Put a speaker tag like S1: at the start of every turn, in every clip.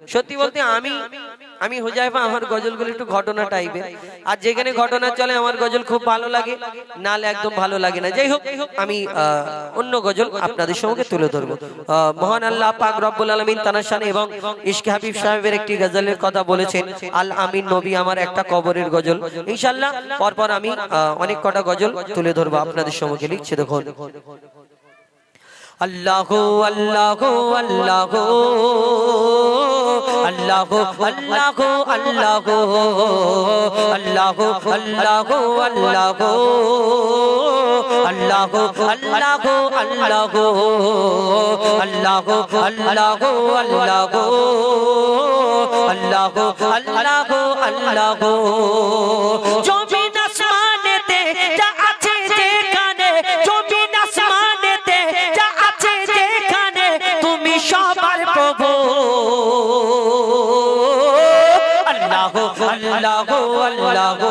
S1: সত্যি বলতে আমি হুজাইফা আমার গজলগুলো একটু ঘটনা টাইপের, আর যেখানে ঘটনা চলে আমার গজল খুব ভালো লাগে, নালে একদম ভালো লাগে না। যাই হোক, আমি অন্য গজল আপনাদের সঙ্গে তুলে ধরবো। মহান আল্লাহ পাক রব্বুল আলামিন তানার শানে এবং ইশকে হাবিব সাহেবের একটি গজলের কথা বলেছেন, আল আমিন নবী আমার একটা কবরের গজল। ইনশাআল্লাহ পরপর আমি অনেক কটা গজল তুলে ধরবো আপনাদের সঙ্গে। লিখছে দেখুন, আল্লাহু আল্লাহু আল্লাহু আল্লাহু আল্লাহু আল্লাহু আল্লাহু আল্লাহু আল্লাহু আল্লাহু আল্লাহু আল্লাহু আল্লাহু আল্লাহু আল্লাহু আল্লাহু আল্লাহু আল্লাহু। জমিন আসমানেতে যা আছে যেখানে, জমিন আসমানেতে যা আছে যেখানে, তুমি সবার প্রভু। আল্লাহু আল্লাহু আল্লাহু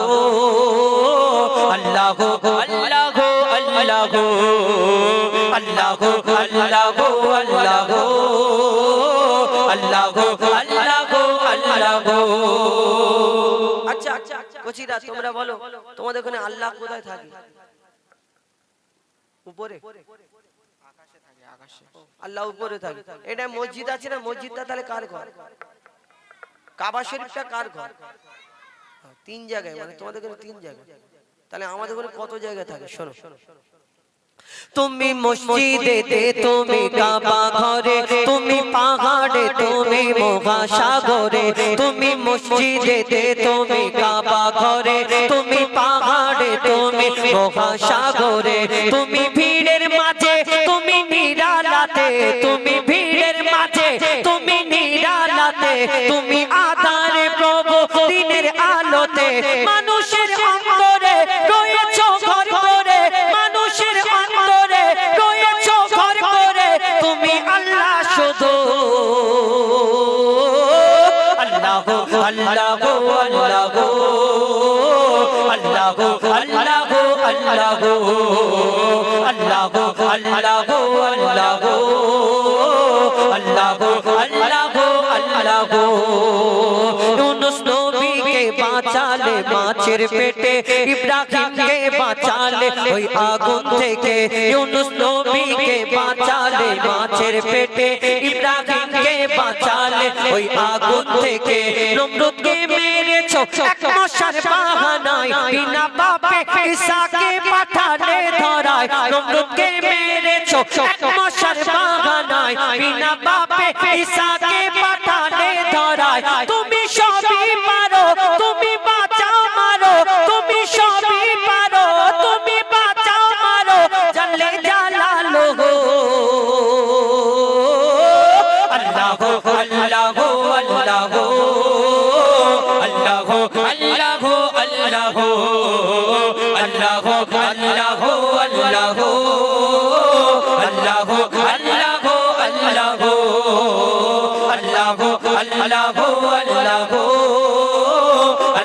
S1: আল্লাহু আল্লাহু আল্লাহু আল্লাহু আল্লাহু আল্লাহু আল্লাহু আল্লাহু আল্লাহু। আচ্ছা কচিরা, তোমরা বলো তোমাদের ওখানে আল্লাহ কোথায় থাকে? উপরে? আকাশে থাকে। আকাশে আল্লাহ উপরে থাকে। এটা মসজিদ আছে না, মসজিদটা তাহলে কার ঘর? কাবা শরীফটা কার ঘর? তিন জায়গায়, মানে তোমাদের ওখানে তিন জায়গায়, তাহলে আমাদের ওখানে কত জায়গা থাকে? শোনো, তুমি মসজিদেতে, তুমি কাবা ঘরে, তুমি পাহাড়ে, তুমি মহাসাগরে। তুমি মসজিদেতে, তুমি কাবা ঘরে, তুমি পাহাড়ে, তুমি মহাসাগরে। তুমি ভিড়ের মাঝে, তুমি নিরালাতে, তুমি ভিড়ের মাঝে, তুমি নিরালাতে, তুমি আধারে প্রভু দিনের আলোতে। মানুষের অন্তরে রয়েছো ঘর করে, মানুষের অন্তরে রয়েছো ঘর করে, তুমি আল্লাহ শুধু। আল্লাহু আল্লাহু আল্লাহু আল্লাহু আল্লাহু আল্লাহু আল্লাহু আল্লাহু আল্লাহু আল্লাহু আল্লাহু আল্লাহু। ইউনুস নবীকে বাঁচালে মাছের পেটে, ইব্রাহিমকে বাঁচালে ওই আগুন থেকে। ইউনুস নবীকে বাঁচালে মাছের পেটে, ইব্রাহিমকে বাঁচালে ওই আগুন থেকে। নমরুদকে মেরেছো এক মশার বাহানায়, বিনা পাপে ঈসাকে পাঠালে ধরায়। নমরুদকে মেরেছো এক মশার বাহানায়, বিনা পাপে ঈসাকে পাঠালে ধরায়। তুমি সবই পারো, তুমি বাঁচাও মারো, তুমি সবই পারো, তুমি বাঁচাও মারো, জাল্লে জালালুহু। আল্লাহু আল্লাহু আল্লাহু আল্লাহু আল্লাহু আল্লাহু আল্লাহু আল্লাহু আল্লাহু আল্লাহু আল্লাহু আল্লাহু আল্লাহু আল্লাহু আল্লাহু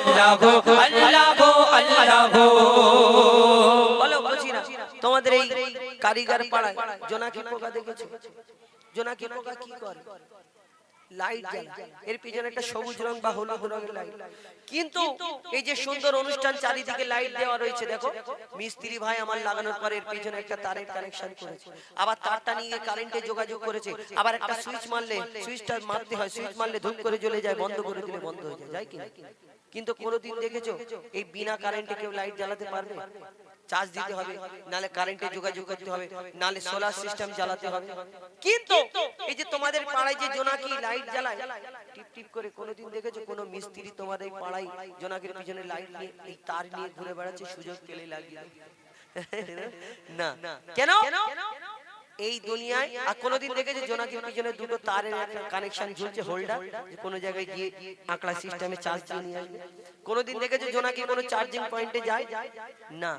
S1: আল্লাহু আল্লাহু আল্লাহু। বলো বলছিনা, তোমাদের এই কারিগর পাড়ায় জোনাকি পোকা দেখেছো? জোনাকি পোকা কি করে? লাইট জ্বালায়, এর পিছনে একটা সবুজ রং বা হলুদ রঙের লাইট। কিন্তু এই যে সুন্দর অনুষ্ঠান চারিদিকে লাইট দেওয়া রয়েছে, দেখো মিস্ত্রি ভাই আমার লাগানোর পরে এর পিছনে একটা তারের কানেকশন করেছে, আবার তারটা নিয়ে কারেন্টে যোগাযোগ করেছে, আবার একটা সুইচ মারলে, সুইচটা মারতে হয়, সুইচ মারলে ধূপ করে জ্বলে যায়, বন্ধ করে দিলে বন্ধ হয়ে যায়, যায় কি না? কিন্তু কোনোদিন দেখেছো এই বিনা কারেন্টে কেউ লাইট জ্বালাতে পারবে? চার্জ দিতে হবে, নালে কারেন্টে যোগাযোগ করতে হবে, নালে সোলার সিস্টেম জ্বালাতে হবে। কিন্তু এই যে তোমাদের পাড়ায় যে জোনাকি লাইট জ্বালায় টিপ টিপ করে, কোনোদিন দেখেছো কোনো মিস্ত্রি তোমার এই পাড়ায় জোনাকির পিছনে লাইট নিয়ে এই তার নিয়ে ঘুরে বেড়াচ্ছে সুযোগ পেলে লাগিয়ে? না। কেন? এই দুনিয়ায় আর কোনোদিন দেখেছে জোনাকির পিছনে দুটো তারের কানেকশন ঝুলছে, হোল্ডার, যে কোনো জায়গায় গিয়ে আঁকড়া সিস্টেমে চার্জ দিয়ে নিয়ে আসবে? কোনোদিন দেখেছে জোনাকি কোনো চার্জিং পয়েন্টে যায়? না।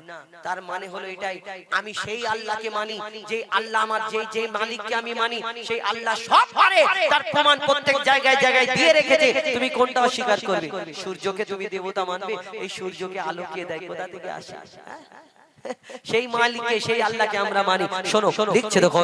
S1: তার মানে হলো এটাই, আমি সেই আল্লাহকে মানি, যে আল্লাহ আমার, যে মালিককে আমি মানি, সেই আল্লাহ সব পারে, তার প্রমাণ প্রত্যেক জায়গায় জায়গায় দিয়ে রেখেছে। তুমি কোনটা অস্বীকার করবে? সূর্যকে তুমি দেবতা মানবে? এই সূর্যকে আলো কে দেয়? কোথা থেকে আসে? সেই মালিককে সেই আল্লাহকে আমরা মানি। শোনো লিখছে দেখো,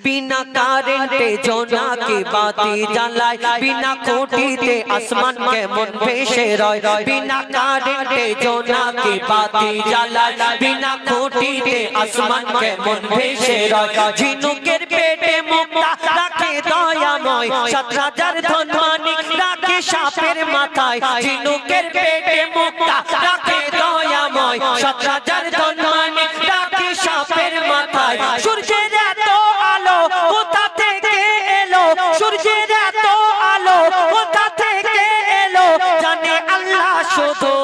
S1: বিনা কারেন্টে জোনাকি বাতি জ্বালায়, বিনা খুঁটিতে আসমান কেমন ভেসে রয়। বিনা কারেন্টে জোনাকি বাতি জ্বালায়, বিনা খুঁটিতে আসমান কেমন ভেসে রয়। ঝিনুকের পেটে মুক্তা রাখে দয়াময়, ৭০০০ ধনমানিক রাখে সাপের মাথায়। ঝিনুকের পেটে মুক্তা রাখে দয়াময়, ৭০০০ ধনমানিক রাখে সাপের মাথায়। সূর্যের এত আলো কোথা থেকে এলো, সূর্যের এত আলো কোথা থেকে এলো, জানে আল্লাহ শুধু।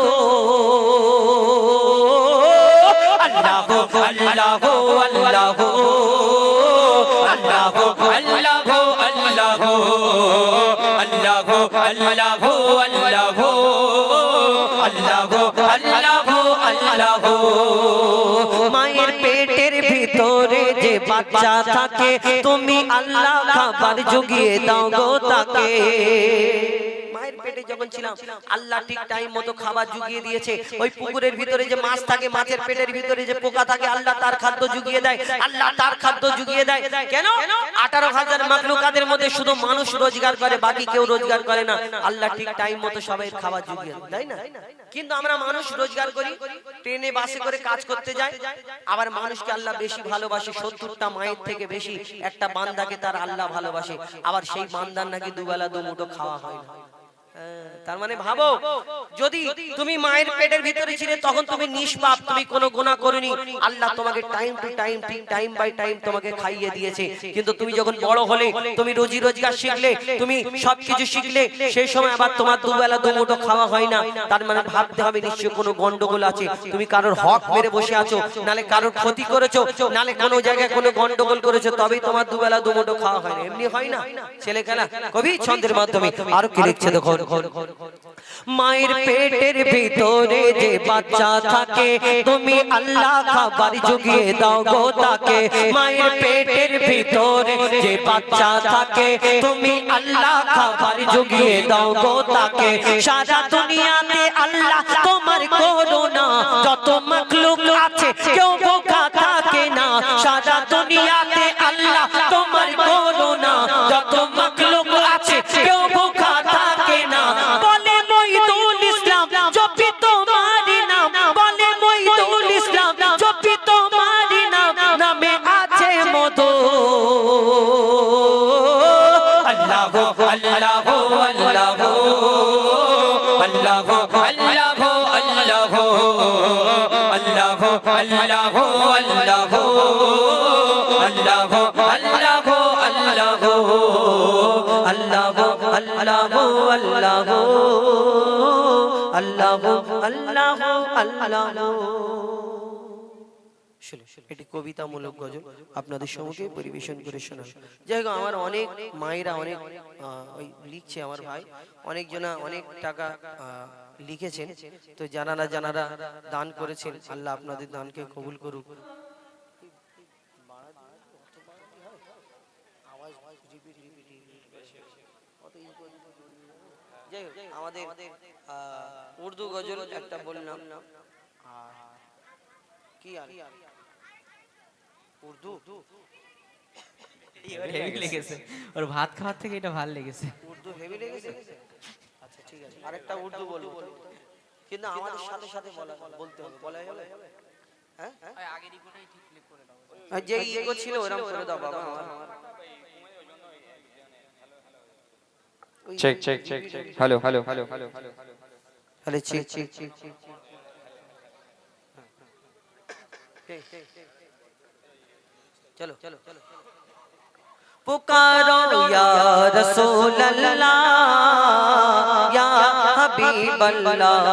S1: আল্লাহ আল্লাহ আল্লাহ আল্লাহ আল্লাহ আল্লাহ আল্লাহ আল্লাহ আল্লাহ আল্লাহ। মায়ের পেটের ভিতরে যে বাচ্চা থাকে, তুমি আল্লাহ খাবার জুগিয়ে দাও গো তাকে। মায়ের পেটে যখন ছিলাম আল্লাহ ঠিক টাইম মতো খাবার জুগিয়ে দিয়েছে। ওই পুকুরের ভিতরে যে মাছ থাকে, মাছের পেটের ভিতরে যে পোকা থাকে, আল্লাহ তার খাদ্য জুগিয়ে দেয়, আল্লাহ তার খাদ্য জুগিয়ে দেয়। কেন? 18,000 মাখলুকাতের মধ্যে শুধু মানুষ রোজগার করে, বাকি কেউ রোজগার করে না। আল্লাহ ঠিক টাইম মতো সবাই খাবার জুগিয়ে দেয়, তাই না? কিন্তু আমরা মানুষ রোজগার করি, ট্রেনে বাসে করে কাজ করতে যাই। আবার মানুষকে আল্লাহ বেশি ভালোবাসে, 70টা মায়ের থেকে বেশি একটা বান্দাকে তার আল্লাহ ভালোবাসে। আবার সেই বান্দার নাকি দুবেলা দুমুঠো খাওয়া হয় না। তার মানে ভাবো, যদি তুমি মায়ের পেটের ভিতরে ছিলে তখন তুমি নিষ্পাপ, তুমি কোনো গুনাহ করনি, আল্লাহ তোমাকে টাইম টু টাইম ঠিক টাইম বাই টাইম তোমাকে খাইয়ে দিয়েছে। কিন্তু তুমি যখন বড় হলে, তুমি রোজি রোজগার শিখলে, তুমি সবকিছু শিখলে, সেই সময় আবার তোমার দুবেলা দুমুঠো খাওয়া হয় না। তার মানে ভাবতে হবে নিশ্চয়ই কোনো গন্ডগোল আছে। তুমি কারোর হক মেরে বসে আছো, নালে কারোর ক্ষতি করেছো, নালে কোনো জায়গায় কোনো গন্ডগোল করেছো, তবেই তোমার দুবেলা দুমুঠো খাওয়া হয় না। এমনি হয় না, ছেলে খেলা। কবি ছন্দের মাধ্যমে আরো কি লিখছে দেখো, মায়ের পেটের ভিতরে যে বাচ্চা থাকে, তুমি আল্লাহ খাবার জুগিয়ে দাও গো তাকে। মায়ের পেটের ভিতরে যে বাচ্চা থাকে, তুমি আল্লাহ খাবার জুগিয়ে দাও গো তাকে। সারা দুনিয়াতে আল্লাহ তোমার করুণা, যত মাখলুক আছে কেউ বোকা থাকে না। সারা দুনিয়াতে আল্লাহ তোমার করুণা, যত মাখলুক আছে কেউ বোকা থাকে না। বলে মঈদুল ইসলাম জপি তোমার নাম, বলে মঈদুল ইসলাম জপি তোমার নাম, নামে আছে মধু। আল্লাহ আল্লাহ আল্লাহ আল্লাহ আল্লাহ আল্লাহ আল্লাহ আল্লাহ আল্লাহ আল্লাহ আল্লাহ আল্লাহ আল্লাহ আল্লাহ আল্লাহ আল্লাহ। এটি কবিতামূলক গজল আপনাদের সম্মুখে পরিবেশন করে শোনান। যাই হোক, আমার অনেক মায়েরা অনেক ওই লিখছে, আমার ভাই অনেক জনা অনেক টাকা লিখেছেন। তো যারা দান করেছেন, আল্লাহ আপনাদের দানকে কবুল করুক। আমাদের উর্দু গজল একটা বললাম, কি আর উর্দু
S2: হেভি লেগেছে, ওর ভাত খাওয়ার থেকে এটা ভালো লেগেছে।
S1: উর্দু হেভি লেগেছে। আচ্ছা ঠিক আছে, আরেকটা উর্দু বলবো, কিন্তু আমাদের সাথে সাথে বলতে হবে। বলা যাবে? হ্যাঁ, আগের ইগোটাই ঠিক ক্লিক করে দাও। যে ইগো ছিল ওরকম করে দাও বাবা।
S3: Check check check check, hello hello hello hello
S1: hello, check check check. चलो चलो पुकारो या रसूल अल्लाह या हबीब अल्लाह।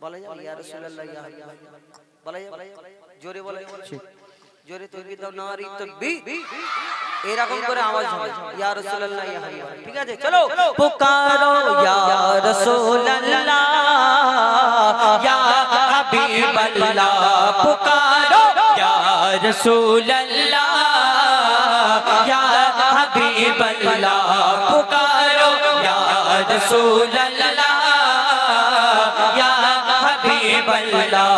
S1: बोला जाए या रसूल अल्लाह या हबीब अल्लाह, बोला जाए जोरे, बोला जोरे तकबीर दाও, নারী তাকবীর, এরকম করে আওয়াজ হবে, ইয়া রাসূলুল্লাহ ইয়া হাবিব। ঠিক আছে, চলো পুকারো ইয়া রাসূলুল্লাহ ইয়া হাবিব আল্লাহ, পুকারো ইয়া রাসূলুল্লাহ ইয়া হাবিব আল্লাহ, পুকারো ইয়া রাসূলুল্লাহ ইয়া हबीब अल्लाह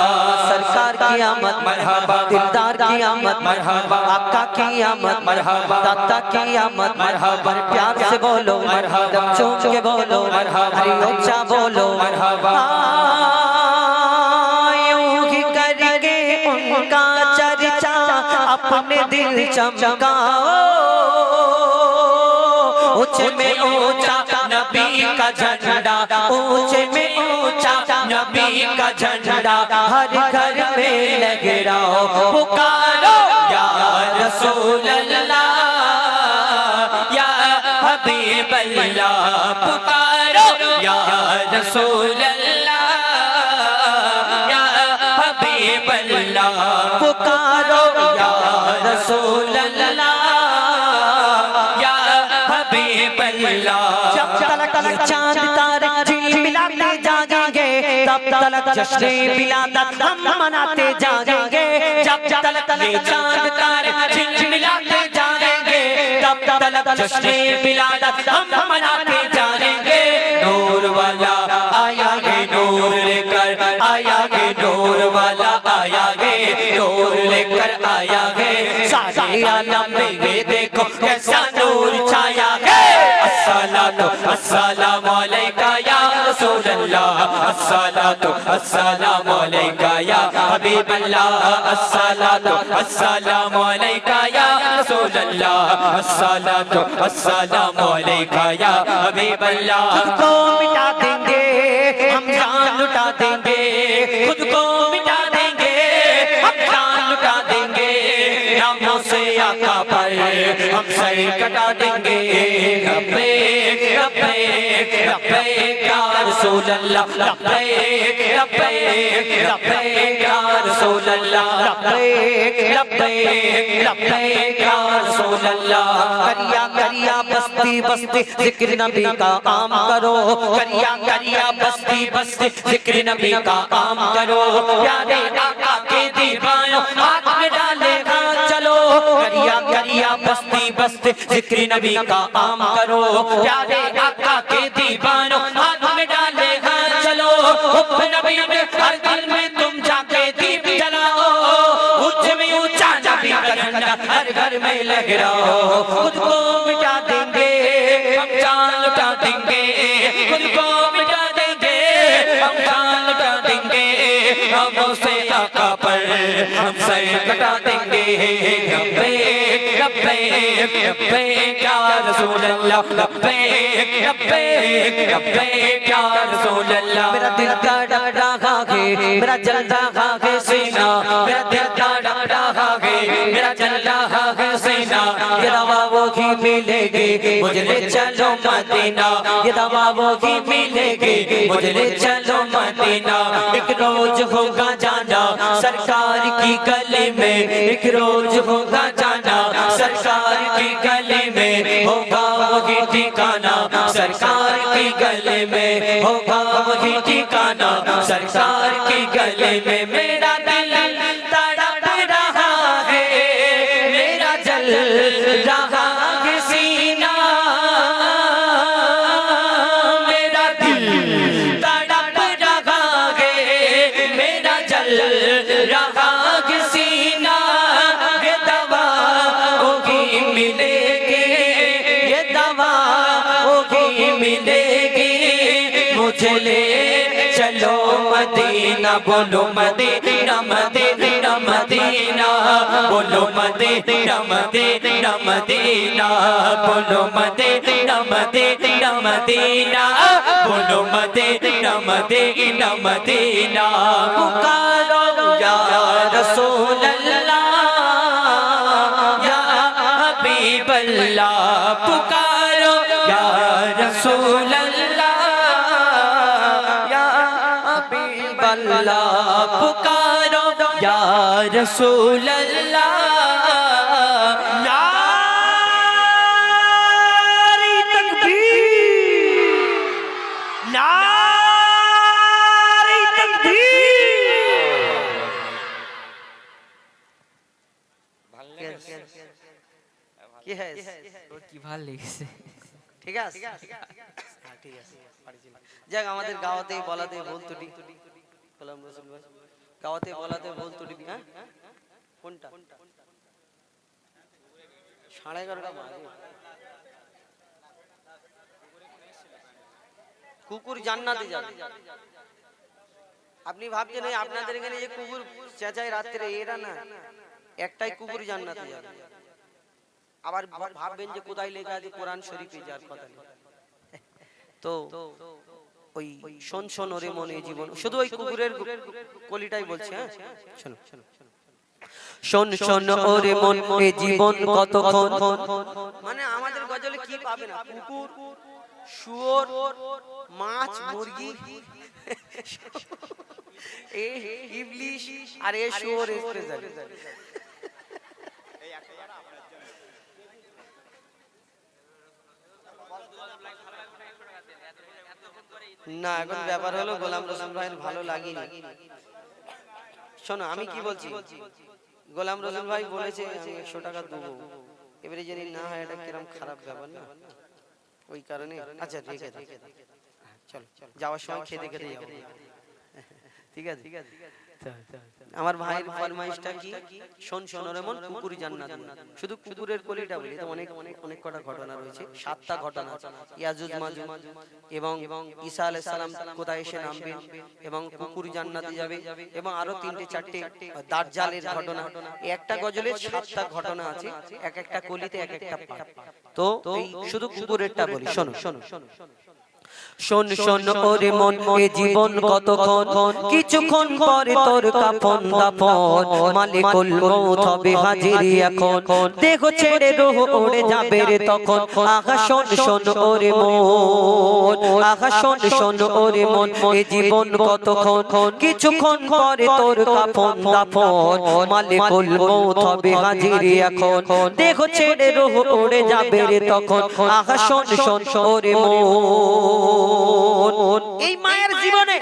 S1: सरकार की आमद मरहबा दिलदार की आमद मरहबा आका की आमद मरहबा दाता की आमद मरहबा प्यार से बोलो मरहबा चूम के बोलो मरहबा हरी ऊंचा बोलो मरहबा यूं ही करके उनका चर्चा अपने दिल चमकाओ ऊंचे में ऊंचा नबी का झंडा ऊंचे में ऊंचा नबी का झंडा हर घर में लहराओ पुकारो या रसूल अल्लाह या हबीब अल्लाह पुकारो या रसूल अल्लाह या हबीब अल्लाह पुकारो या रसूल अल्लाह या हबीब अल्लाह जब तलक चांद तारे झिलमिलाते जागेंगे तब तलक जश्न विलादत हम मनाते जागेंगे जब तलक चांद तारे झिलमिलाते जागेंगे तब तलक जश्न विलादत हम मनाते जागेंगे नूर वाला आया गे नूर लेकर आया गे नूर वाला आया गे नूर लेकर आया गे सारे आलम में ये देखो कैसा नूर छाया है अस्सलातु अस्सलामु अलैका या रसूल अल्लाह अस्सलातु अस्सलामु अलैका या हबीब अल्लाह अस्सलातु अस्सलामु अलैका या रसूल अल्लाह अस्सलातु अस्सलामु अलैका या हबीब अल्लाह खुद को मिटा देंगे हम जान लुटा देंगे खुद को मिटा देंगे हम जान लुटा देंगे नामों से आका पर हम सर कटा देंगे लब्बैक लब्बैक लब्बैक या रसूल अल्लाह लब्बैक लब्बैक लब्बैक या रसूल अल्लाह लब्बैक लब्बैक लब्बैक या रसूल अल्लाह करिया करिया बस्ती बस्ती जिक्र नबी का आम करो करिया करिया बस्ती बस्ती जिक्र नबी का आम करो प्यारे आका के दीवानों हाथ में डाले हाथ चलो करिया करिया बस्ती बस्ती जिक्र नबी का आम करो प्यारे आका के दीवानों हाथ में डाले हाथ चलो हुब्ब नबी में हर दिल में तुम जाके दीप जलाओ ऊंच में ऊंचा नबी का झंडा हर घर में लहराओ खुद को मिटा देंगे हम जान लुटा देंगे खुद को मिटा देंगे हम जान लुटा देंगे हम उसे आका पर हम सर कटा देंगे लब्बैक लब्बैक लब्बैक या रसूल अल्लाह लब्बैक लब्बैक लब्बैक या रसूल अल्लाह मेरा दिल का डरा है मेरा जल रहा है सीना मेरा दिल का डरा है मेरा जल रहा है सीना ये दवा वो ही मिलेगी मुझे ले चलो मदीना ये दवा वो ही मिलेगी मुझे ले चलो मदीना एक रोज होगा जाना सरकार की गली में एक रोज होगा जाना सरकार की गली में होगा वही ठिकाना सरकार की गली में होगा वही ठिकाना सरकार की गली में मेरा दिल तड़प रहा है मेरा जल रहा है सीना मेरा दिल तड़प रहा है मेरा जल रहा है सीना ये दवा होगी मिलेगी ये दवा होगी मिलेगी मुझे ले चलो मदीना बोलो मदीना मदीना मदीना बोलो मदीना मदीना मदीना बोलो मदीना मदीना मदीना बोलो मदीना मदीना मदीना पुकारो या रसूल अल्लाह या हबीब अल्लाह पुकारो या रसूल अल्लाह या हबीब अल्लाह पुकारो या रसूल अल्लाह नारे तकबीर नारे तकबीर কি है
S2: কি ভাল লেগেছে
S1: ঠিক আছে হ্যাঁ ঠিক আছে যাক আমাদের গাওয়াতেই বলাতেই ভুল ত্রুটি গোলাম রসুল ভাই গাওয়াতে বলাতে ভুল ত্রুটি হ্যাঁ কোনটা 11:30 বাজে কুকুর জান্নাতে যাবে আপনি ভাবছেন এই আপনাদের এখানে যে কুকুর চেঁচায় রাত্রে এরা না একটাই কুকুর জান্নাতে যাবে আবার ভাববেন যে কোথায় লেখা আছে কোরআন শরীফে যার কথা তো ওই শোন শোন ওরে মনে জীবন শুধু ওই কুকুরের কলিটাই বলছে হ্যাঁ শোনো শোনো শোন শোন ওরে মন এ জীবন কতক্ষণ মানে আমাদের গজলে কি পাবে না কুকুর শুয়োর মাছ মুরগি এ ইবলিশ আর এ শুয়োর স্পেশাল না এখন ব্যাপার হলো গোলাম রসুল ভাইয়ের ভালো লাগেনি শোনো আমি কি বলছি গোলাম রসুল ভাই বলেছে আমি 100 টাকা দেবো এবারে যদি না হয় এটা কিরকম খারাপ ব্যাপার না ওই কারণে আচ্ছা ঠিক আছে চলো যাওয়ার সময় খেতে খেতে যাবো ঠিক আছে আমার ভাইয়ের ফরমাইশটা কি শোন শোন রে মন কুকুর জান্নাত শুধু কুকুরের কলিটা বলি তো অনেক অনেক অনেক কটা ঘটনা রয়েছে 7টা ঘটনা ইয়াজুজ মাজুজ এবং ঈসা আলাইহিস সালাম কোথায় এসে নামবে এবং কুকুর জান্নাতে যাবে এবং আরো 3টে 4টে দাজ্জালের ঘটনা একটা গজলে 7টা ঘটনা আছে এক একটা কলিতে এক একটা পাঠ তো এই শুধু কুকুরেরটা বলি শোনো শোনো শোন শোন ওরে মন এ জীবন কতক্ষণ কিছুক্ষণ পরে তোর কাফন দাফন মালিকুল মউত হবে হাজির এখন দেহ ছেড়ে রূহ উড়ে যাবে রে তখন আহা শোন শোন ওরে মন আহা শোন শোন ওরে মন এ জীবন কতক্ষণ কিছুক্ষণ পরে তোর কাফন দাফন মালিকুল মউত হবে হাজির এখন দেহ ছেড়ে রূহ উড়ে যাবে রে তখন আহা শোন শোন ওরে মন এই মায়ের জীবনে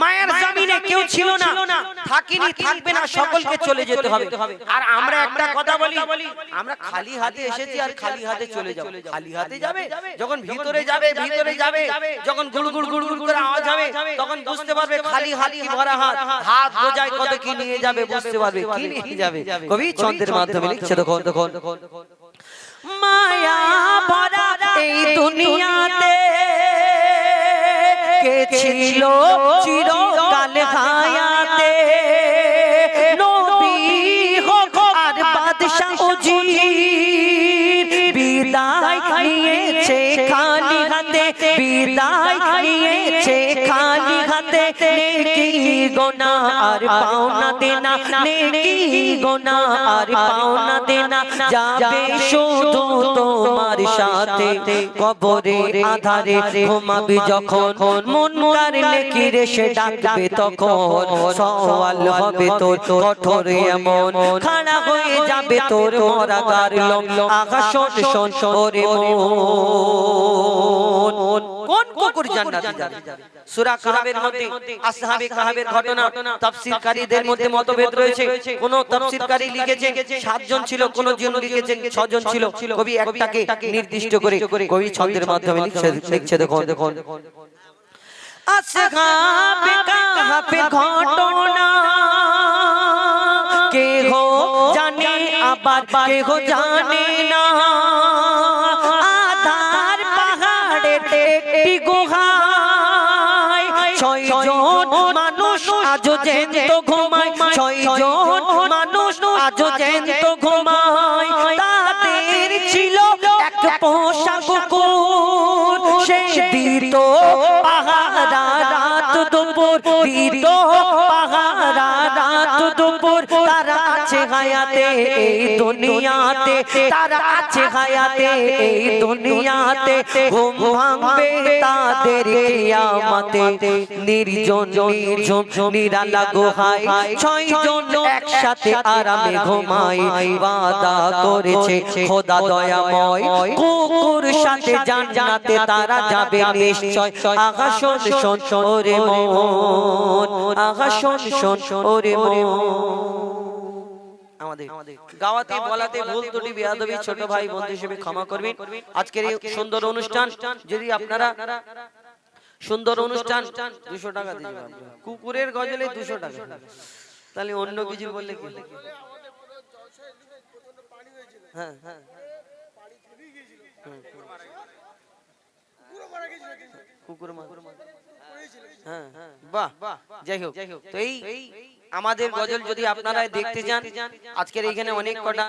S1: মায়ের জমিনে কেউ ছিল না থাকিনি থাকবে না সকলকে চলে যেতে হবে আর আমরা একটা কথা বলি আমরা খালি হাতে এসেছি আর খালি হাতে চলে যাব খালি হাতে যাবে যখন ভিতরে যাবে যখন গুড়গুড় গুড়গুড় করে আওয়াজ হবে তখন বুঝতে পারবে খালি হাত কি ভরা হাত হাত বোঝায় কত কি নিয়ে যাবে বুঝতে পারবে কি নিয়ে যাবে কবি ছন্দের মাধ্যমে লিখছে দেখো মায়া ভরা এই দুনিয়াতে কে ছিল চিরকাল হায়াতে নবী হোক আর বাদশা উজির বিদায় নিয়েছে খালি হাতে বিদায় নিয়েছে খালি হাতে নেকি গুনাহ আর পাওনা দেনা নেকি গুনাহ আর পাওনা দেনা যাবে শুধু তোমার সাথে কবরে আধারে ঘুমাবি যখন মুনকার নেকির সে ডাকবে তখন সওয়াল হবে তোর কঠোর এমন খাড়া হয়ে যাবে তোর মরাকার লোম আহা শোন শোন ওরে মন কোন কুকুর জান্নাতে যাবে সূরা কাহফের মধ্যে আসহাবে কাহফের ঘটনা তাফসীরকারীদের মধ্যে মতভেদ রয়েছে কোন তাফসীরকারী লিখেছে 7 জন ছিল কোন জন লিখেছেন 6 জন ছিল কবি একটাকে নির্দিষ্ট করে কবি ছন্দের মাধ্যমে লিখছে দেখো আসহাবে কাহফের ঘটনা কে হো জানে আবার কে হো জানে না আধার পাহাড়ের একটি গুহায় 6 জন মানুষ আজ জ্যান্ত ঘুমায় 6 জন মানুষ আজ জ্যান্ত ঘুমায় তাদের ছিল এক পোষা কুকুর সে দিত পাহারা রাত দুপুর দিত পাহারা রাত দুপুর তারা আছে হায়াতে এই দুনিয়াতে তারা আছে হায়াতে এই দুনিয়াতে ঘুম ভাঙবে তাদের কিয়ামতে নির্জন নির্ঝুম নিরালা গুহায় 6 জন একসাথে আরামে ঘুমায় ওয়াদা করেছে খোদা দয়াময় কুকুর সাথে জান্নাতে তারা যাবে নিশ্চয় আহা শোন শোন ওরে মন আহা শোন শোন ওরে মন আমাদের গাওয়াতে বলাতে ভুল ত্রুটি বেয়াদবি ছোট ভাই বন্ধু হিসেবে ক্ষমা করবেন আজকের এই সুন্দর অনুষ্ঠান যদি আপনারা সুন্দর অনুষ্ঠান 200 টাকা দিতে পারবে। কুকুরের গজলে 200 টাকা, তাহলে অন্য কিছু বললে কি? হ্যাঁ হ্যাঁ কুকুর মারা, হ্যাঁ বাহ, যাই হোক। তো এই আমাদের গজল যদি আপনারা দেখতে চান, আজকের এইখানে অনেক কটা